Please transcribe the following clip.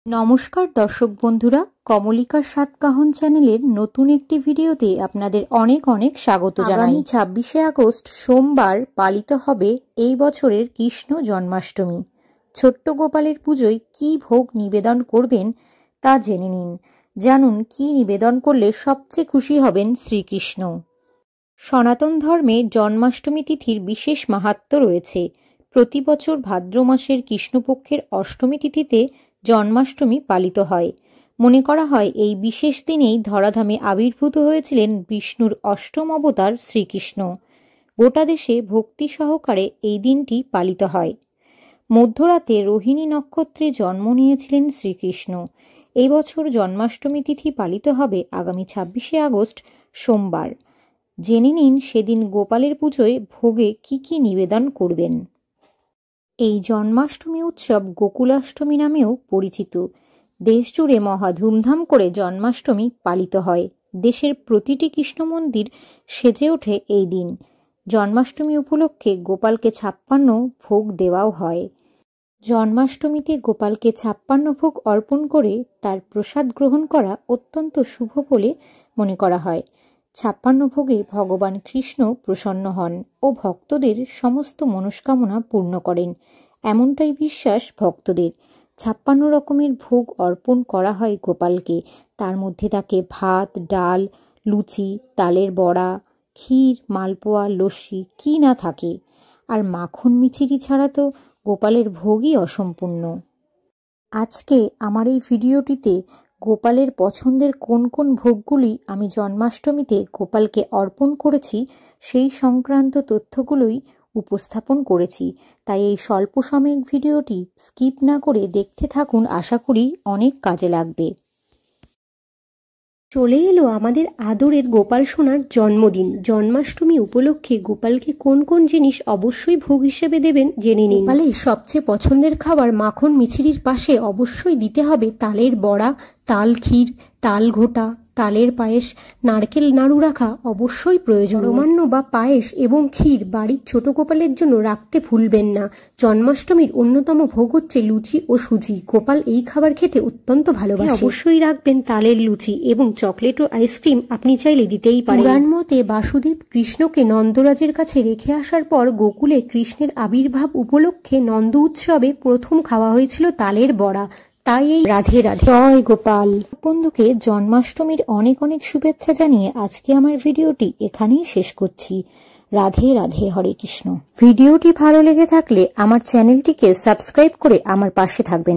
নমস্কার দর্শক বন্ধুরা, কমলিকার সাতকাহন চ্যানেলের নতুন একটি ভিডিওতে আপনাদের অনেক অনেক স্বাগত জানাই। আগামী 26শে আগস্ট সোমবার পালিত হবে এই বছরের কৃষ্ণ জন্মাষ্টমী। ছোট্ট গোপালের পুজোয় কি ভোগ নিবেদন করবেন তা জেনে নিন। জানুন কি নিবেদন করলে সবচেয়ে খুশি হবেন শ্রীকৃষ্ণ। সনাতন ধর্মে জন্মাষ্টমী তিথির বিশেষ মাহাত্ম্য রয়েছে। প্রতি বছর ভাদ্র মাসের কৃষ্ণপক্ষের অষ্টমী তিথিতে জন্মাষ্টমী পালিত হয়। মনে করা হয় এই বিশেষ দিনেই ধরাধামে আবির্ভূত হয়েছিলেন বিষ্ণুর অষ্টম অবতার শ্রীকৃষ্ণ। গোটা দেশে ভক্তি সহকারে এই দিনটি পালিত হয়। মধ্যরাতে রোহিণী নক্ষত্রে জন্ম নিয়েছিলেন শ্রীকৃষ্ণ। এই বছর জন্মাষ্টমী তিথি পালিত হবে আগামী 26শে আগস্ট সোমবার। জেনে নিন সেদিন গোপালের পুজোয় ভোগে কি কি নিবেদন করবেন। এই জন্মাষ্টমী উৎসব গোকুলাষ্টমী নামেও পরিচিত। দেশজুড়ে মহা ধুমধাম করে জন্মাষ্টমী পালিত হয়। দেশের প্রতিটি কৃষ্ণ মন্দির সেজে ওঠে এই দিন। জন্মাষ্টমী উপলক্ষে গোপালকে 56 ভোগ দেওয়াও হয়। জন্মাষ্টমীতে গোপালকে 56 ভোগ অর্পণ করে তার প্রসাদ গ্রহণ করা অত্যন্ত শুভ বলে মনে করা হয়। 56 ভোগে ভগবান কৃষ্ণ প্রসন্ন হন ও ভক্তদের সমস্ত মনস্কামনা পূর্ণ করেন, এমনটাই বিশ্বাস ভক্তদের। 56 রকমের ভোগ অর্পণ করা হয় গোপালকে। তার মধ্যে থাকে ভাত, ডাল, লুচি, তালের বড়া, ক্ষীর, মালপোয়া, লস্যি, কি না থাকে। আর মাখন মিছিরি ছাড়া তো গোপালের ভোগই অসম্পূর্ণ। আজকে আমার এই ভিডিওটিতে গোপালের পছন্দের কোন কোন ভোগগুলি আমি জন্মাষ্টমীতে গোপালকে অর্পণ করেছি সেই সংক্রান্ত তথ্যগুলোই উপস্থাপন করেছি। তাই এই স্বল্প সাময়িক ভিডিওটি স্কিপ না করে দেখতে থাকুন, আশা করি অনেক কাজে লাগবে। চলে এলো আমাদের আদরের গোপাল সোনার জন্মদিন। জন্মাষ্টমী উপলক্ষে গোপালকে কোন কোন জিনিস অবশ্যই ভোগ হিসেবে দেবেন জেনে নিন। গোপালের সবচেয়ে পছন্দের খাবার মাখন মিছিরির পাশে অবশ্যই দিতে হবে তালের বড়া, তাল ক্ষীর, তাল ঘোটা, তালের পায়েস, নারকেল নাড়ু রাখা অবশ্যই প্রয়োজন। রমান্য বা পায়েস এবং ক্ষীর বাড়ির ছোট গোপালের জন্য রাখতে ভুলবেন না। জন্মাষ্টমীর অন্যতম ভোগ হচ্ছে লুচি ও সুজি। গোপাল এই খাবার খেতে অত্যন্ত ভালোবাসে। অবশ্যই রাখবেন তালের লুচি এবং চকলেট ও আইসক্রিম আপনি চাইলে দিতেই পারেন। পুরাণ মতে বাসুদেব কৃষ্ণকে নন্দরাজের কাছে রেখে আসার পর গোকুলে কৃষ্ণের আবির্ভাব উপলক্ষে নন্দ উৎসবে প্রথম খাওয়া হয়েছিল তালের বড়া। তাই এই রাধে রাধে, জয় গোপাল। বন্ধুকে জন্মাষ্টমীর অনেক অনেক শুভেচ্ছা জানিয়ে আজকে আমার ভিডিওটি এখানেই শেষ করছি। রাধে রাধে, হরে কৃষ্ণ। ভিডিওটি ভালো লেগে থাকলে আমার চ্যানেলটিকে সাবস্ক্রাইব করে আমার পাশে থাকবেন।